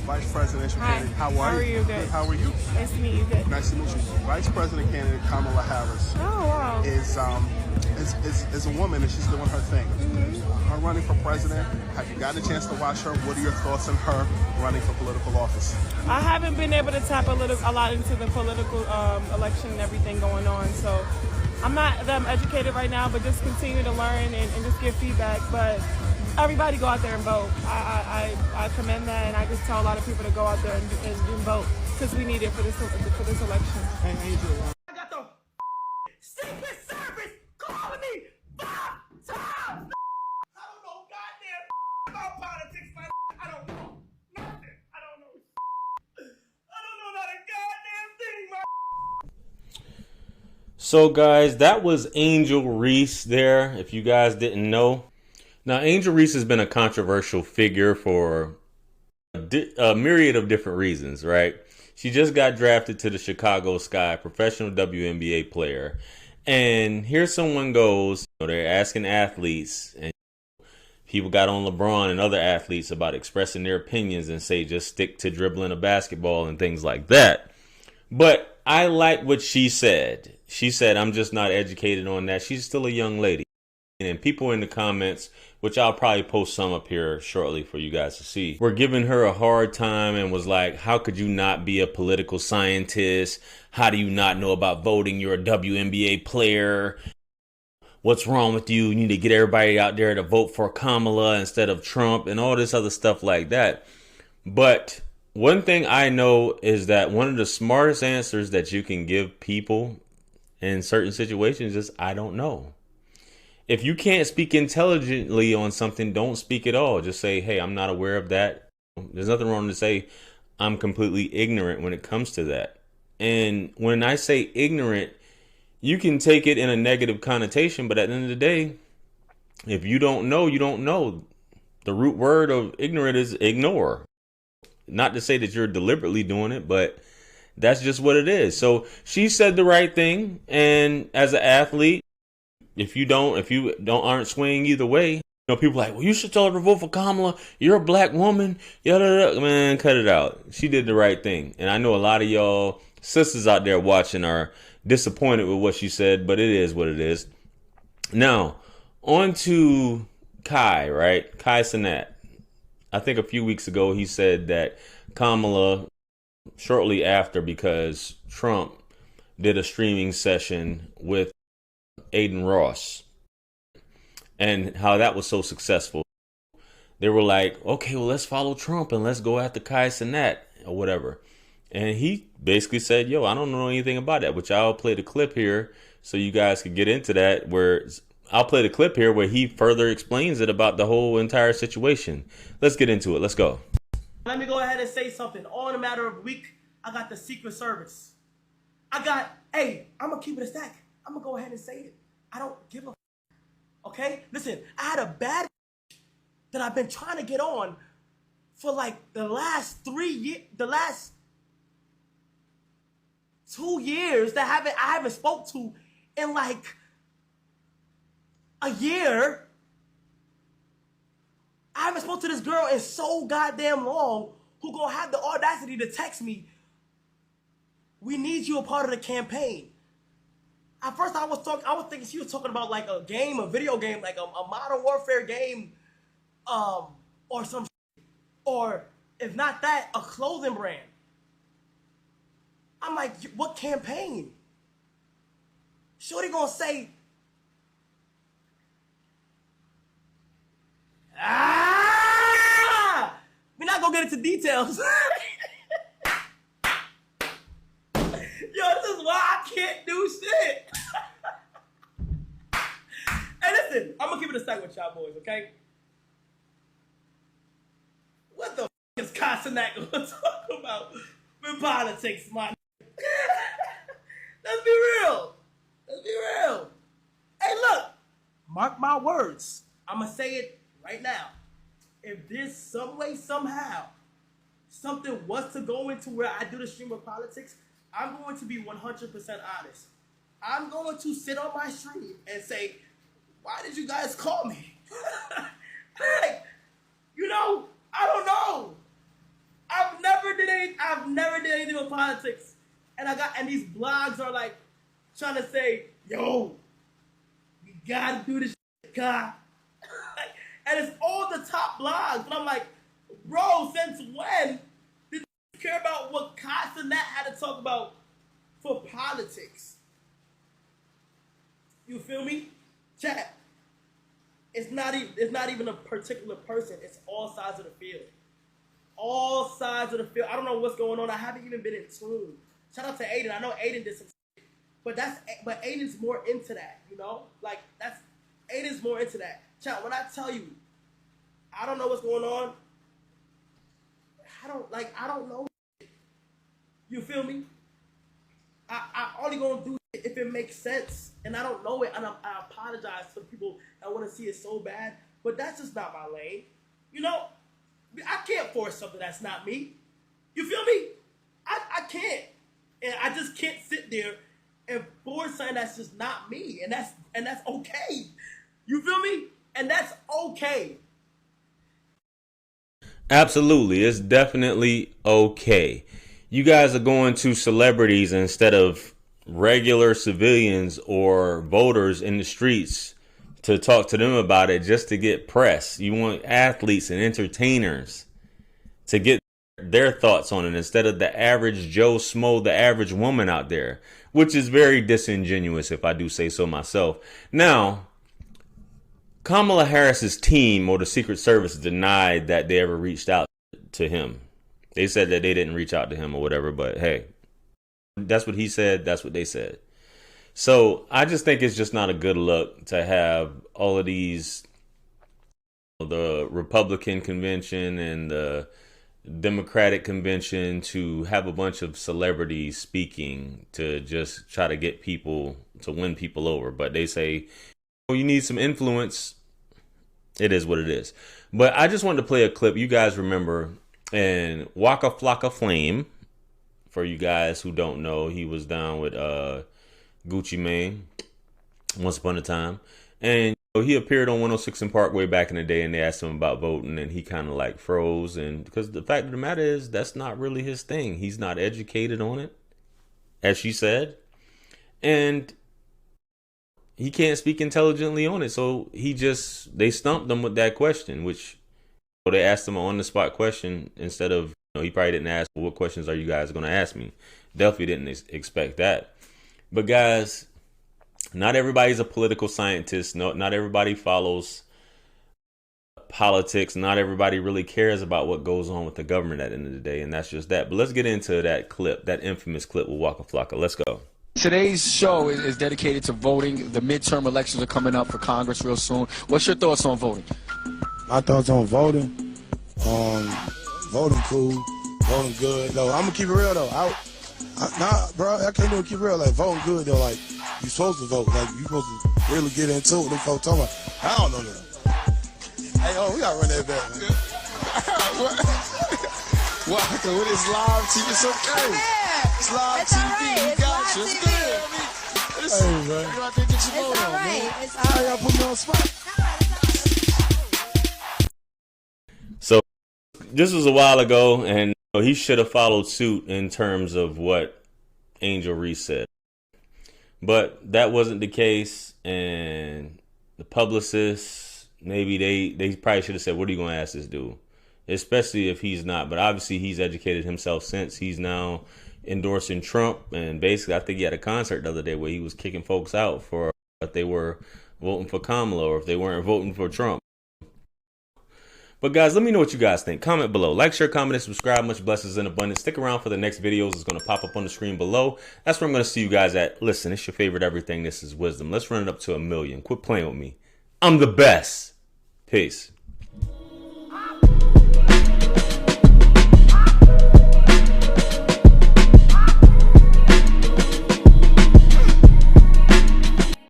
Vice Presidential candidate. How are you? Good. How are you? Nice to meet you. Good. Nice to meet you. Vice President candidate Kamala Harris Oh, wow. is a woman, and she's doing her thing. Her running for president. Have you gotten a chance to watch her? What are your thoughts on her running for political office? I haven't been able to tap a lot into the political election and everything going on, so I'm not that educated right now, but just continue to learn and just give feedback. But everybody go out there and vote. I commend that, and I just tell a lot of people to go out there and vote because we need it for this election. Hey, Angel. I got the Secret Service calling me 5 times. I don't know goddamn about politics, man. I don't know nothing. I don't know not a goddamn thing, man. So guys, that was Angel Reese there, if you guys didn't know. Now, Angel Reese has been a controversial figure for a myriad of different reasons, right? She just got drafted to the Chicago Sky, professional WNBA player. And here someone goes, they're asking athletes, and people got on LeBron and other athletes about expressing their opinions and say just stick to dribbling a basketball and things like that. But I like what she said. She said, I'm just not educated on that. She's still a young lady. And people in the comments, which I'll probably post some up here shortly for you guys to see, were giving her a hard time and was like, how could you not be a political scientist? How do you not know about voting? You're a WNBA player. What's wrong with you? You need to get everybody out there to vote for Kamala instead of Trump and all this other stuff like that. But one thing I know is that one of the smartest answers that you can give people in certain situations is, I don't know. If you can't speak intelligently on something, don't speak at all. Just say, hey, I'm not aware of that. There's nothing wrong to say I'm completely ignorant when it comes to that. And when I say ignorant, you can take it in a negative connotation. But at the end of the day, if you don't know, you don't know. The root word of ignorant is ignore. Not to say that you're deliberately doing it, but that's just what it is. So she said the right thing. And as an athlete, if you aren't swaying either way, people are like, well, you should tell her to vote for Kamala. You're a black woman. Yada, man, cut it out. She did the right thing. And I know a lot of y'all sisters out there watching are disappointed with what she said, but it is what it is. Now, on to Kai, right? Kai Cenat. I think a few weeks ago, he said that Kamala, shortly after, because Trump did a streaming session with Aiden Ross and how that was so successful. They were like, okay, well, let's follow Trump and let's go after Kai Cenat or whatever. And he basically said, yo, I don't know anything about that, which I'll play the clip here so you guys can get into that, where I'll play the clip here where he further explains it about the whole entire situation. Let's get into it. Let's go. Let me go ahead and say something. All in a matter of a week, I got the Secret Service. I'm going to keep it a stack. I'm going to go ahead and say it. I don't give a f. Okay? Listen, I had a bad that I've been trying to get on for like the last 3 years, the last 2 years that I haven't spoke to in like a year. I haven't spoke to this girl in so goddamn long, who gonna have the audacity to text me, we need you a part of the campaign. At first I was thinking she was talking about like a game, a video game, like a Modern Warfare game, or some shit. Or if not that, a clothing brand. I'm like, what campaign? Shorty gonna say, we're not gonna get into details. Yo, this is why I can't do shit. Hey, listen, I'm gonna keep it a stack with y'all boys, okay? What the f is Kai Cenat gonna talk about with politics, man? Let's be real. Let's be real. Hey, look, mark my words. I'm gonna say it right now. If there's some way, somehow, something was to go into where I do the stream of politics, I'm going to be 100% honest. I'm going to sit on my stream and say, why did you guys call me? Like, I don't know. I've politics, and these blogs are like trying to say, yo, we gotta do this shit, God. And it's all the top blogs. And I'm like, bro, since when did you care about what Cenat had to talk about for politics? You feel me? Chat. It's not even a particular person. It's all sides of the field. All sides of the field. I don't know what's going on. I haven't even been in tune. Shout out to Aiden. I know Aiden did some shit. But Aiden's more into that, you know? Like, Aiden's more into that. Chat, when I tell you, I don't know what's going on. I don't know. You feel me? I only gonna do it if it makes sense, and I don't know it, and I apologize to people that want to see it so bad, but that's just not my lane. You know, I can't force something that's not me. You feel me? I can't, and I just can't sit there and force something that's just not me, and that's okay. You feel me? And that's okay. Absolutely. It's definitely okay. You guys are going to celebrities instead of regular civilians or voters in the streets to talk to them about it just to get press. You want athletes and entertainers to get their thoughts on it instead of the average Joe Smo, the average woman out there, which is very disingenuous if I do say so myself. Now, Kamala Harris's team or the Secret Service denied that they ever reached out to him. They said that they didn't reach out to him or whatever, but hey, that's what he said. That's what they said. So I just think it's just not a good look to have all of these, the Republican convention and the Democratic convention, to have a bunch of celebrities speaking to just try to get people, to win people over. But they say, oh, you need some influence. It is what it is. But I just wanted to play a clip. You guys remember, and Waka Flocka Flame, for you guys who don't know, he was down with Gucci Mane once upon a time. And he appeared on 106 and Parkway back in the day, and they asked him about voting, and he kind of like froze. And because the fact of the matter is, that's not really his thing. He's not educated on it, as she said. And he can't speak intelligently on it. So they stumped him with that question, which they asked him an on-the-spot question instead of, he probably didn't ask, well, what questions are you guys going to ask me? Definitely didn't expect that. But guys, not everybody's a political scientist. No, not everybody follows politics. Not everybody really cares about what goes on with the government at the end of the day. And that's just that. But let's get into that clip, that infamous clip with Waka Flocka. Let's go. Today's show is dedicated to voting. The midterm elections are coming up for Congress real soon. What's your thoughts on voting? My thoughts on voting? Voting cool, voting good. Though I'm gonna keep it real though. Bro, I can't even keep it real. Like voting good though. Like you supposed to vote. Like you supposed to really get into it. Them folks talking about. I don't know that. Hey, we gotta run that back, man. Waka, with his live TV, it's okay. It's live TV. Right. We got you. It's good. Hey, man. You out there get your vote on, man. It's I gotta put me on the spot. So this was a while ago, and he should have followed suit in terms of what Angel Reese said. But that wasn't the case, and the publicists, maybe they probably should have said, what are you going to ask this dude? Especially if he's not. But obviously he's educated himself since. He's now endorsing Trump, and basically I think he had a concert the other day where he was kicking folks out for if they were voting for Kamala or if they weren't voting for Trump. But guys, let me know what you guys think. Comment below. Like, share, comment, and subscribe. Much blessings and abundance. Stick around for the next videos. It's going to pop up on the screen below. That's where I'm going to see you guys at. Listen, it's your favorite everything. This is Wisdom. Let's run it up to 1 million. Quit playing with me. I'm the best. Peace.